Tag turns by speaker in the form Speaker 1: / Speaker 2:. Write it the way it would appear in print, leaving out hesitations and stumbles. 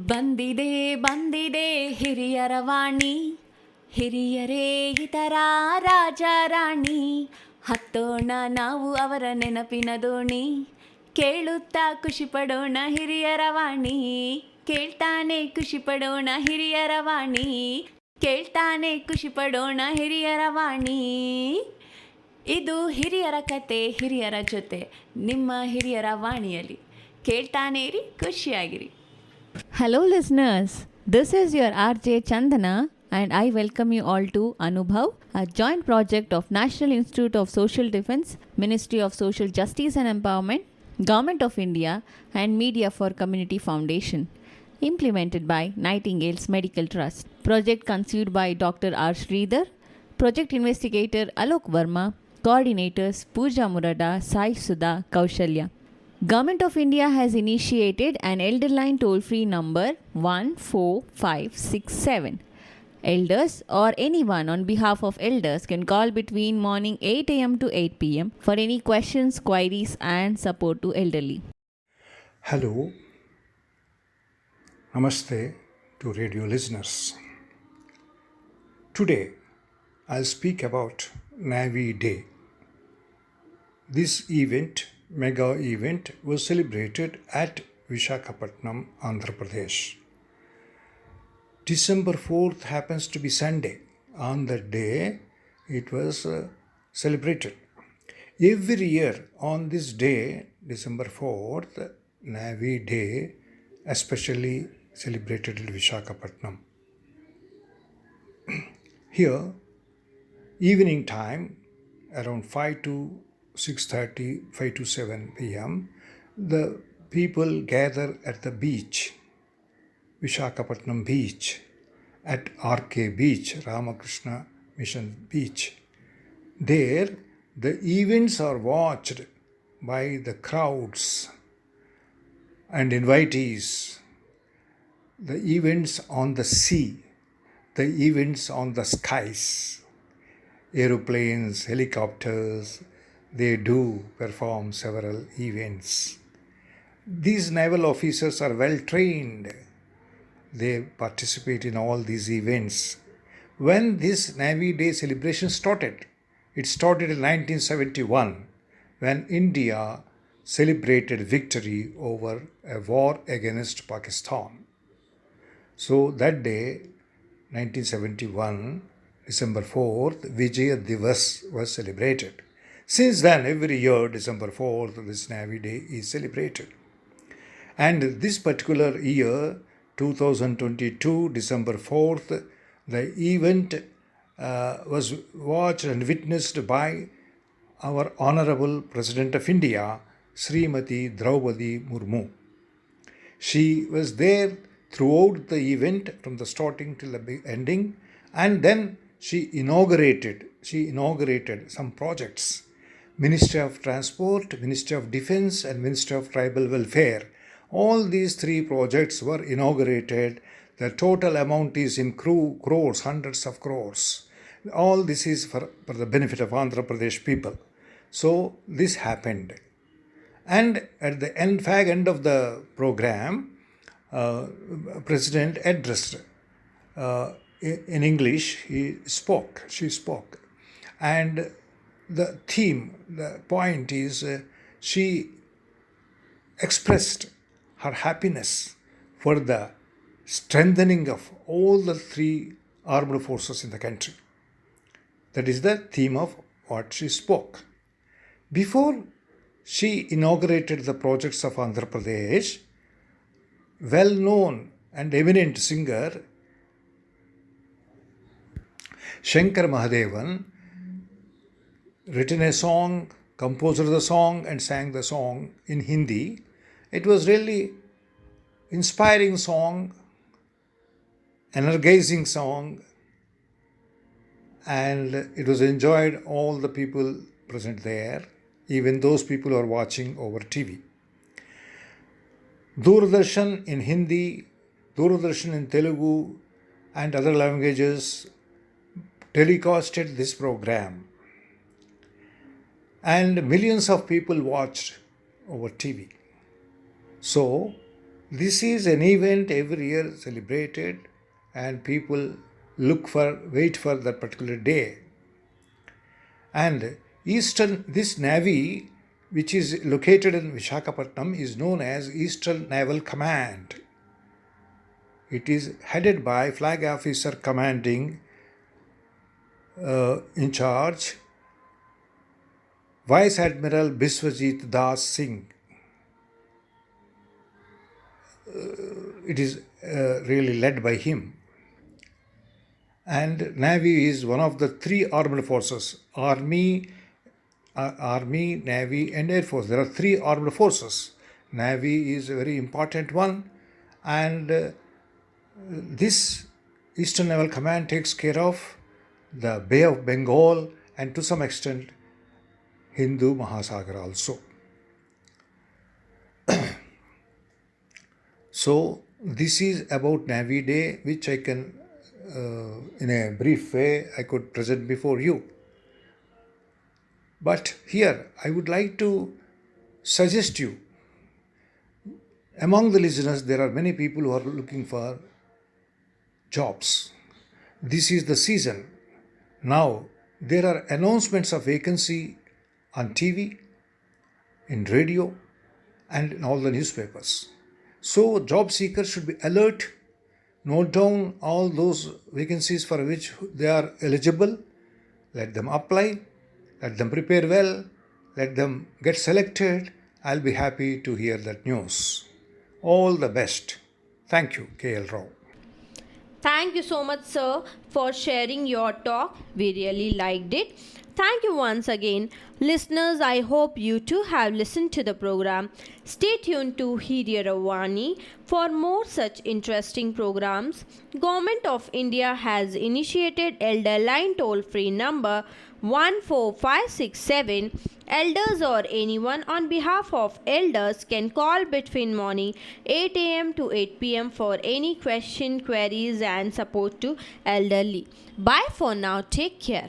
Speaker 1: ಬಂದಿದೆ ಬಂದಿದೆ ಹಿರಿಯರ ವಾಣಿ, ಹಿರಿಯರೇ ಇತರ ರಾಜ ರಾಣಿ. ಹತ್ತೋಣ ನಾವು ಅವರ ನೆನಪಿನ ದೋಣಿ, ಕೇಳುತ್ತಾ ಖುಷಿ ಪಡೋಣ ಹಿರಿಯರ ವಾಣಿ. ಕೇಳ್ತಾನೆ ಖುಷಿ ಪಡೋಣ ಹಿರಿಯರ ವಾಣಿ, ಕೇಳ್ತಾನೆ ಖುಷಿ ಪಡೋಣ ಹಿರಿಯರ ವಾಣಿ. ಇದು ಹಿರಿಯರ ಕತೆ ಹಿರಿಯರ ಜೊತೆ, ನಿಮ್ಮ ಹಿರಿಯರ ವಾಣಿಯಲ್ಲಿ. ಕೇಳ್ತಾನೆ ಇರಿ, ಖುಷಿಯಾಗಿರಿ. Hello listeners, this is your RJ Chandana and I welcome you all to Anubhav, a joint project of National Institute of Social Defence, Ministry of Social Justice and Empowerment, Government of India and Media for Community Foundation, implemented by Nightingales Medical Trust. Project conceived by Dr. R. Sridhar, Project Investigator Alok Verma, Coordinators Pooja Murada, Sai Sudha, Kaushalya. Government of India has initiated an elder line toll-free number 14567. Elders or anyone on behalf of elders can call between morning 8 a.m. to 8 p.m. for any questions, queries and support to elderly.
Speaker 2: Hello, Namaste to radio listeners. Today I'll speak about Navy Day. This mega event was celebrated at Visakhapatnam, Andhra Pradesh. December 4th happens to be Sunday. On that day, it was celebrated. Every year on this day, December 4th, Navy Day, especially celebrated at Visakhapatnam. Here, evening time, around 5 to 6:30, 5 to 7 p.m., the people gather at the beach, Visakhapatnam beach, at RK beach, Ramakrishna Mission beach. There, the events are watched by the crowds and invitees. The events on the sea, the events on the skies, aeroplanes, helicopters, they do perform several events. These naval officers are well trained. They participate in all these events. When this Navy Day celebration started, it started in 1971 when India celebrated victory over a war against Pakistan. So that day, 1971, December 4th, Vijay Divas was celebrated. Since then, every year, December 4th, this Navy Day is celebrated. And this particular year, 2022, December 4th, the event was watched and witnessed by our Honorable President of India, Srimati Draupadi Murmu. She was there throughout the event, from the starting till the ending, and then she inaugurated some projects. Ministry of Transport, Ministry of Defence and Ministry of Tribal Welfare. All these three projects were inaugurated. The total amount is in crores, hundreds of crores. All this is for the benefit of Andhra Pradesh people. So this happened. And at the fag end of the program, President addressed in English, she spoke. And the theme, the point is, she expressed her happiness for the strengthening of all the three armed forces in the country. That is the theme of what she spoke. Before she inaugurated the projects of Andhra Pradesh, well-known and eminent singer Shankar Mahadevan written a song, composed the song and sang the song in Hindi. It was really inspiring song, energizing song, and it was enjoyed all the people present there, even those people who are watching over TV. Doordarshan in Hindi, Doordarshan in Telugu and other languages telecasted this program. And millions of people watched over TV. So This is an event every year celebrated, and people wait for that particular day. And this navy, which is located in Visakhapatnam, is known as Eastern Naval Command. It is headed by Flag Officer Commanding in charge Vice Admiral Biswajit Das Singh. It is really led by him. And Navy is one of the three armed forces: Army, Navy, and Air Force. There are three armed forces. Navy is a very important one, and this Eastern Naval Command takes care of the Bay of Bengal and to some extent Hindu Mahasagar also. So this is about Navy Day, which I can, in a brief way, I could present before you. But here I would like to suggest you, among the listeners there are many people who are looking for jobs. This is the season. Now there are announcements of vacancy on TV, in radio, and in all the newspapers. So job seekers should be alert, note down all those vacancies for which they are eligible, let them apply, let them prepare well, let them get selected. I'll be happy to hear that news. All the best. Thank you, KL Rao.
Speaker 3: Thank you so much, sir, for sharing your talk. We really liked it. Thank you once again. Listeners, I hope you too have listened to the program. Stay tuned to Hirirayavani for more such interesting programs. Government of India has initiated Elder Line toll-free number 14567. Elders or anyone on behalf of elders can call between morning 8 a.m. to 8 p.m. for any question, queries and support to elderly. Bye for now. Take care.